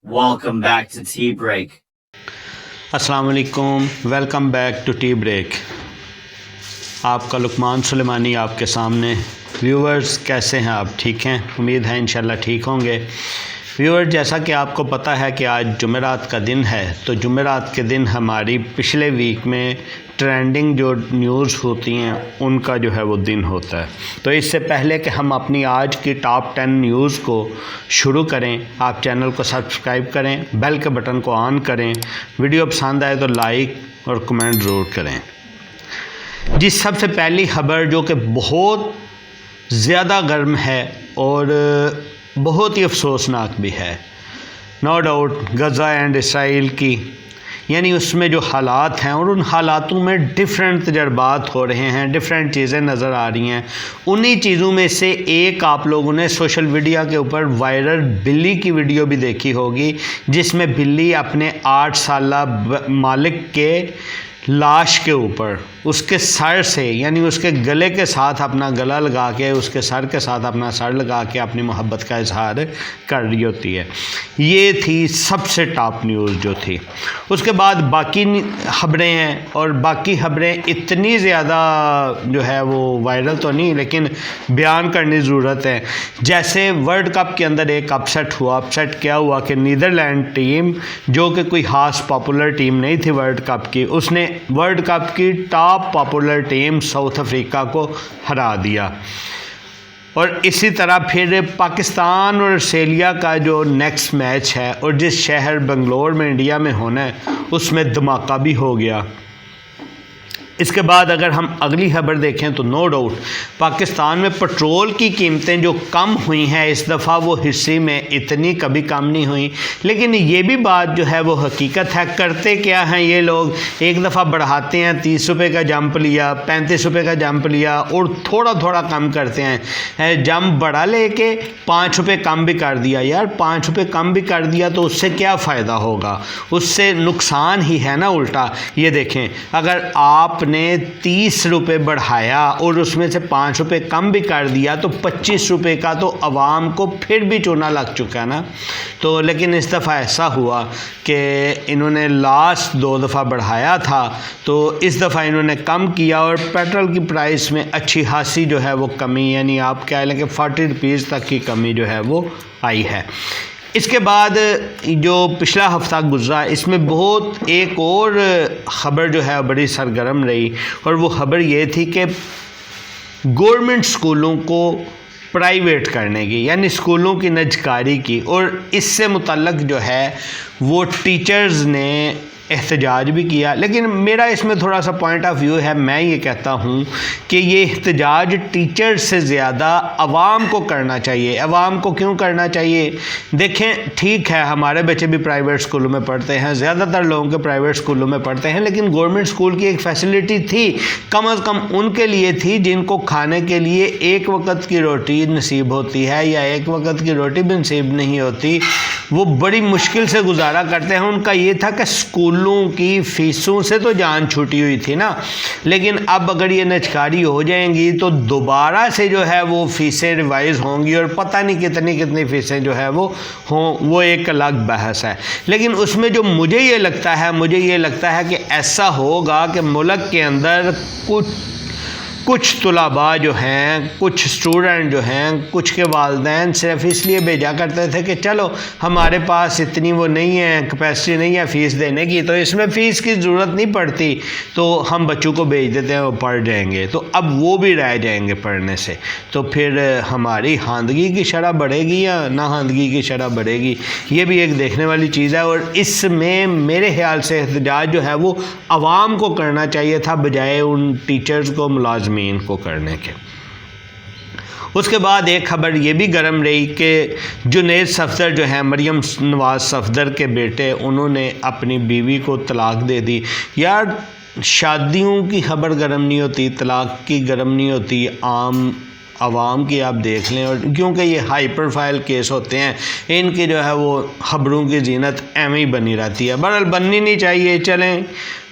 Welcome back to Tea Break. अस्सलाम वालेकुम, welcome back to tea break. आपका लुकमान सुलेमानी आपके सामने। व्यूअर्स कैसे हैं आप? ठीक हैं? उम्मीद है इंशाल्लाह ठीक होंगे। व्यूअर्स, जैसा कि आपको पता है कि आज जुमेरात का दिन है, तो जुमेरात के दिन हमारी पिछले वीक में ट्रेंडिंग जो न्यूज़ होती हैं उनका जो है वो दिन होता है। तो इससे पहले कि हम अपनी आज की टॉप 10 न्यूज़ को शुरू करें, आप चैनल को सब्सक्राइब करें, बेल के बटन को ऑन करें, वीडियो पसंद आए तो लाइक और कमेंट ज़रूर करें। जी, सबसे पहली खबर जो कि बहुत ज़्यादा गर्म है और बहुत ही अफसोसनाक भी है, no doubt Gaza and Israel की, यानी उसमें जो हालात हैं और उन हालातों में डिफरेंट तजर्बात हो रहे हैं, डिफरेंट चीज़ें नज़र आ रही हैं। उन्हीं चीज़ों में से एक आप लोगों ने सोशल मीडिया के ऊपर वायरल बिल्ली की वीडियो भी देखी होगी, जिसमें बिल्ली अपने 8 साला मालिक के लाश के ऊपर उसके सर से, यानी उसके गले के साथ अपना गला लगा के, उसके सर के साथ अपना सर लगा के अपनी मोहब्बत का इजहार कर रही होती है। ये थी सबसे टॉप न्यूज़ जो थी। उसके बाद बाकी खबरें हैं, और बाकी खबरें इतनी ज़्यादा जो है वो वायरल तो नहीं, लेकिन बयान करने ज़रूरत है। जैसे वर्ल्ड कप के अंदर एक अपसेट हुआ। अपसेट क्या हुआ कि नीदरलैंड टीम, जो कि कोई ख़ास पॉपुलर टीम नहीं थी वर्ल्ड कप की, उसने वर्ल्ड कप की top popular team south Africa को हरा दिया। और इसी तरह फिर पाकिस्तान और ऑस्ट्रेलिया का जो नेक्स्ट मैच है, और जिस शहर बेंगलोर में इंडिया में होना है, उसमें धमाका भी हो गया। इसके बाद अगर हम अगली खबर देखें तो नो डाउट पाकिस्तान में पेट्रोल की कीमतें जो कम हुई हैं इस दफ़ा, वो हिस्ट्री में इतनी कभी कम नहीं हुई। लेकिन ये भी बात जो है वो हकीकत है। करते क्या हैं ये लोग, एक दफ़ा बढ़ाते हैं, 30 रुपये का जंप लिया, 35 रुपये का जंप लिया, और थोड़ा थोड़ा कम करते हैं। जंप बढ़ा लेके 5 रुपये कम भी कर दिया। यार 5 रुपये कम भी कर दिया तो उससे क्या फ़ायदा होगा? उससे नुकसान ही है ना उल्टा। ये देखें, अगर आप ने 30 रुपये बढ़ाया और उसमें से 5 रुपये कम भी कर दिया तो 25 रुपये का तो आवाम को फिर भी चूना लग चुका ना। तो लेकिन इस दफ़ा ऐसा हुआ कि इन्होंने लास्ट 2 दफ़ा बढ़ाया था, तो इस दफ़ा इन्होंने कम किया, और पेट्रोल की प्राइस में अच्छी खासी जो है वो कमी, यानी आप कह लें कि 40 रुपीज़ तक की कमी जो है वो आई है। इसके बाद जो पिछला हफ्ता गुजरा, इसमें बहुत एक और ख़बर जो है बड़ी सरगर्म रही, और वो ख़बर ये थी कि गवर्नमेंट स्कूलों को प्राइवेट करने की, यानी स्कूलों की नजकारी की, और इससे मुतल्लक जो है वो टीचर्स ने एहतजाज भी किया। लेकिन मेरा इसमें थोड़ा सा पॉइंट ऑफ व्यू है, मैं ये कहता हूँ कि ये एहतजाज टीचर्स से ज़्यादा अवाम को करना चाहिए। अवाम को क्यों करना चाहिए? देखें, ठीक है हमारे बच्चे भी प्राइवेट स्कूलों में पढ़ते हैं, ज़्यादातर लोगों के प्राइवेट स्कूलों में पढ़ते हैं, लेकिन गवर्नमेंट स्कूल की एक फैसिलिटी थी, कम अज़ कम उनके लिए थी जिनको खाने के लिए एक वक्त की रोटी नसीब होती है, या एक वक्त की रोटी भी नसीब नहीं होती, वो बड़ी मुश्किल से गुजारा करते हैं। उनका ये था कि स्कूलों की फ़ीसों से तो जान छूटी हुई थी ना, लेकिन अब अगर ये नजकारी हो जाएंगी तो दोबारा से जो है वो फ़ीसें रिवाइज़ होंगी, और पता नहीं कितनी कितनी फ़ीसें जो है वो हों, वो एक अलग बहस है। लेकिन उसमें जो मुझे ये लगता है कि ऐसा होगा कि मुल्क के अंदर कुछ तुलाबा जो हैं, कुछ स्टूडेंट जो हैं, कुछ के वालिदैन सिर्फ इसलिए भेजा करते थे कि चलो हमारे पास इतनी वो नहीं है, कैपेसिटी नहीं है फ़ीस देने की, तो इसमें फ़ीस की ज़रूरत नहीं पड़ती, तो हम बच्चों को भेज देते हैं, वो पढ़ जाएंगे। तो अब वो भी रह जाएंगे पढ़ने से, तो फिर हमारी खानदगी की शरह बढ़ेगी या ना खानदगी की शरह बढ़ेगी, ये भी एक देखने वाली चीज़ है। और इसमें मेरे ख्याल से एहतजाज जो है वो आवाम को करना चाहिए था, बजाय उन टीचर्स को, मुलाजमीन को करने के। उसके बाद एक खबर ये भी गर्म रही कि जुनैद सफदर जो है, मरियम नवाज़ सफदर के बेटे, उन्होंने अपनी बीवी को तलाक दे दी। यार शादियों की खबर गर्म नहीं होती, तलाक की गर्म नहीं होती, आम आवाम की आप देख लें। और क्योंकि ये हाई प्रोफाइल केस होते हैं, इनकी जो है वो खबरों की जीनत एवं ही बनी रहती है। बहरहाल बननी नहीं चाहिए। चलें,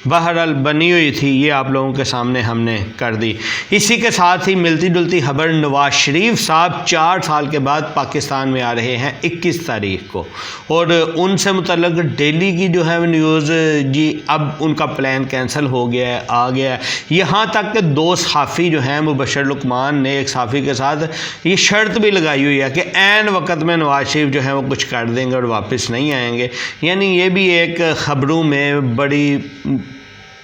बहरहाल बनी हुई थी, ये आप लोगों के सामने हमने कर दी। इसी के साथ ही मिलती जुलती खबर, नवाज शरीफ साहब 4 साल के बाद पाकिस्तान में आ रहे हैं 21 तारीख को, और उनसे मुतल्लिक़ डेली की जो है न्यूज़ जी अब उनका प्लान कैंसिल हो गया है, आ गया है। यहाँ तक कि 2 सहाफ़ी जो हैं मुबशर लुकमान ने एक सहाफ़ी के साथ ये शर्त भी लगाई हुई है कि ऐन वक्त में नवाज शरीफ जो है वो कुछ कर देंगे और वापस नहीं आएंगे। यानी ये भी एक ख़बरों में बड़ी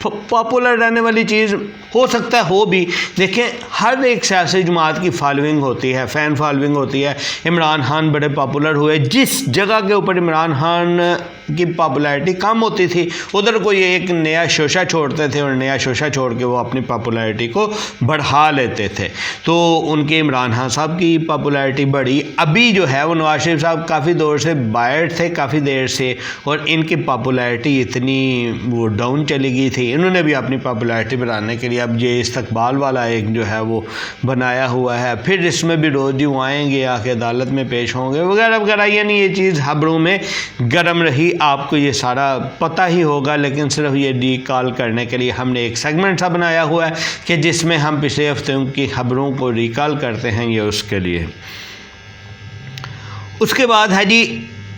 पॉपुलर रहने वाली चीज़ हो सकता है, हो भी। देखें, हर एक सियासी जमात की फॉलोइंग होती है, फ़ैन फॉलोइंग होती है। इमरान खान बड़े पॉपुलर हुए, जिस जगह के ऊपर इमरान खान की पॉपुलैरिटी कम होती थी उधर कोई एक नया शोशा छोड़ते थे और नया शोशा छोड़ के वो अपनी पॉपुलैरिटी को बढ़ा लेते थे। तो उनके इमरान खान साहब की पॉपुलैरिटी बढ़ी। अभी जो है वो नवाज शरीफ साहब काफ़ी दौर से बाहर थे, काफ़ी देर से, और इनकी पॉपुलैरिटी इतनी वो डाउन चली गई थी। इन्होंने भी अपनी पॉपुलैरिटी बढ़ाने के लिए अब ये इस्तकबाल वाला एक जो है वो बनाया हुआ है। फिर इसमें भी रोज़ ही आएंगे, आके अदालत में पेश होंगे वगैरह वगैरह। यानी ये चीज़ खबरों में गर्म रही, आपको ये सारा पता ही होगा। लेकिन सिर्फ ये रिकॉल करने के लिए हमने एक सेगमेंट सा बनाया हुआ है कि जिसमें हम पिछले हफ्तों की खबरों को रिकॉल करते हैं, ये उसके लिए। उसके बाद है जी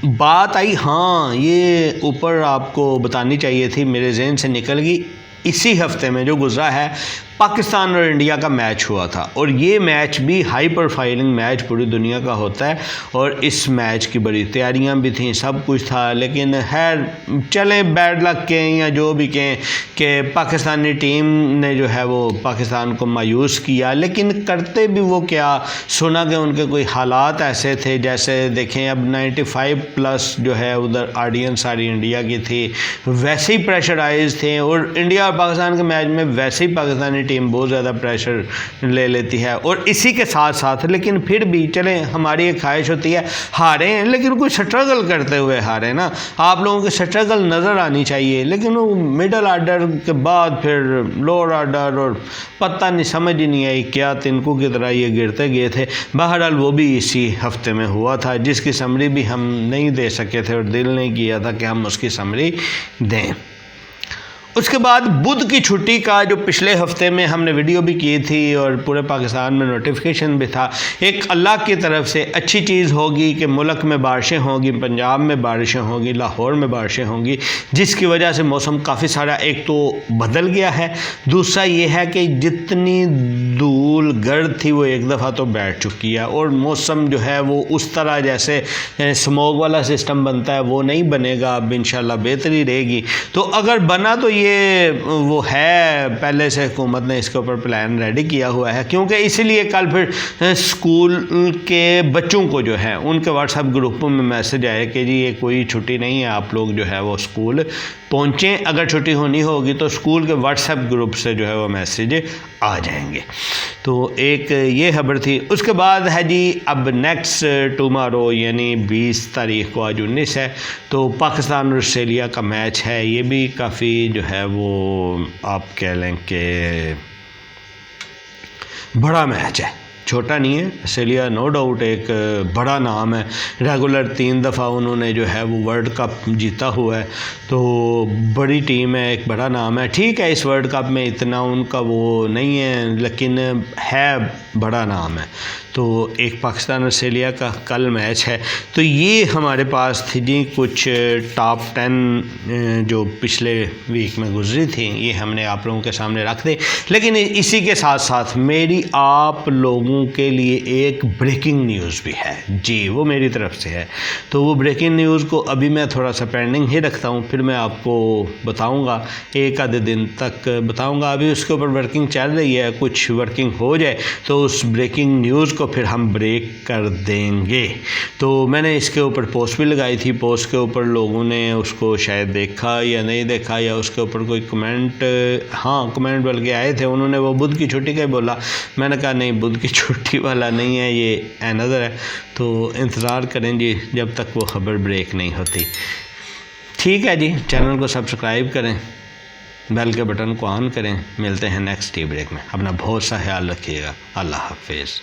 बात आई, हाँ ये ऊपर आपको बतानी चाहिए थी, मेरे जहन से निकल गई। इसी हफ्ते में जो गुजरा है पाकिस्तान और इंडिया का मैच हुआ था, और ये मैच भी हाई प्रोफाइलिंग मैच पूरी दुनिया का होता है, और इस मैच की बड़ी तैयारियां भी थी, सब कुछ था। लेकिन खैर चले, बैड लक कहें या जो भी कहें कि पाकिस्तानी टीम ने जो है वो पाकिस्तान को मायूस किया। लेकिन करते भी वो क्या, सुना कि उनके कोई हालात ऐसे थे, जैसे देखें अब 95+ जो है उधर ऑडियंस सारी इंडिया की थी, वैसे ही प्रेशराइज थे। और इंडिया और पाकिस्तान के मैच में वैसे ही पाकिस्तानी टीम बहुत ज़्यादा प्रेशर ले लेती है। और इसी के साथ साथ लेकिन फिर भी चलें, हमारी एक ख्वाहिश होती है हारे हैं लेकिन कोई स्ट्रगल करते हुए हारे ना, आप लोगों की स्ट्रगल नज़र आनी चाहिए। लेकिन वो मिडल आर्डर के बाद फिर लोअर आर्डर, और पता नहीं, समझ ही नहीं आई क्या तिनकों की तरह ये गिरते गए थे। बहरहाल वो भी इसी हफ्ते में हुआ था, जिसकी समरी भी हम नहीं दे सके थे और दिल नहीं किया था कि हम उसकी समरी दें। उसके बाद बुध की छुट्टी का जो पिछले हफ्ते में हमने वीडियो भी की थी और पूरे पाकिस्तान में नोटिफिकेशन भी था, एक अल्लाह की तरफ से अच्छी चीज़ होगी कि मुल्क में बारिशें होंगी, पंजाब में बारिशें होंगी, लाहौर में बारिशें होंगी, जिसकी वजह से मौसम काफ़ी सारा एक तो बदल गया है। दूसरा ये है कि जितनी धूल गर्द थी वो एक दफ़ा तो बैठ चुकी है, और मौसम जो है वो उस तरह जैसे स्मोक वाला सिस्टम बनता है वो नहीं बनेगा। अब इंशाल्लाह बेहतरी रहेगी। तो अगर बना तो ये वो है, पहले से हुकूमत ने इसके ऊपर प्लान रेडी किया हुआ है, क्योंकि इसीलिए कल फिर स्कूल के बच्चों को जो है उनके व्हाट्सएप ग्रुपों में मैसेज आए कि जी ये कोई छुट्टी नहीं है, आप लोग जो है वो स्कूल पहुँचें, अगर छुट्टी होनी होगी तो स्कूल के व्हाट्सएप ग्रुप से जो है वो मैसेज आ जाएंगे। तो एक ये खबर थी। उसके बाद है जी अब नेक्स्ट टुमारो यानी 20 तारीख को, आज 19 है, तो पाकिस्तान और ऑस्ट्रेलिया का मैच है। ये भी काफ़ी जो है वो आप कह लें कि बड़ा मैच है, छोटा नहीं है। ऑस्ट्रेलिया नो डाउट एक बड़ा नाम है, रेगुलर 3 दफ़ा उन्होंने जो है वो वर्ल्ड कप जीता हुआ है, तो बड़ी टीम है, एक बड़ा नाम है। ठीक है, इस वर्ल्ड कप में इतना उनका वो नहीं है, लेकिन है बड़ा नाम है। तो एक पाकिस्तान ऑस्ट्रेलिया का कल मैच है। तो ये हमारे पास थी जी कुछ टॉप 10 जो पिछले वीक में गुजरी थी, ये हमने आप लोगों के सामने रख दी। लेकिन इसी के साथ साथ मेरी आप लोगों के लिए एक ब्रेकिंग न्यूज़ भी है जी, वो मेरी तरफ से है। तो वो ब्रेकिंग न्यूज़ को अभी मैं थोड़ा सा पेंडिंग ही रखता हूँ, फिर मैं आपको बताऊँगा, एक आधे दिन तक बताऊँगा। अभी उसके ऊपर वर्किंग चल रही है, कुछ वर्किंग हो जाए तो उस ब्रेकिंग न्यूज़ को फिर हम ब्रेक कर देंगे। तो मैंने इसके ऊपर पोस्ट भी लगाई थी, पोस्ट के ऊपर लोगों ने उसको शायद देखा या नहीं देखा, या उसके ऊपर कोई कमेंट, हाँ कमेंट बल्कि आए थे, उन्होंने वो बुध की छुट्टी का बोला। मैंने कहा नहीं, बुध की छुट्टी वाला नहीं है, ये अनदर है। तो इंतज़ार करें जी जब तक वो खबर ब्रेक नहीं होती। ठीक है जी, चैनल को सब्सक्राइब करें, बेल के बटन को ऑन करें। मिलते हैं नेक्स्ट टी ब्रेक में। अपना बहुत सा ख्याल रखिएगा। अल्लाह हाफिज़।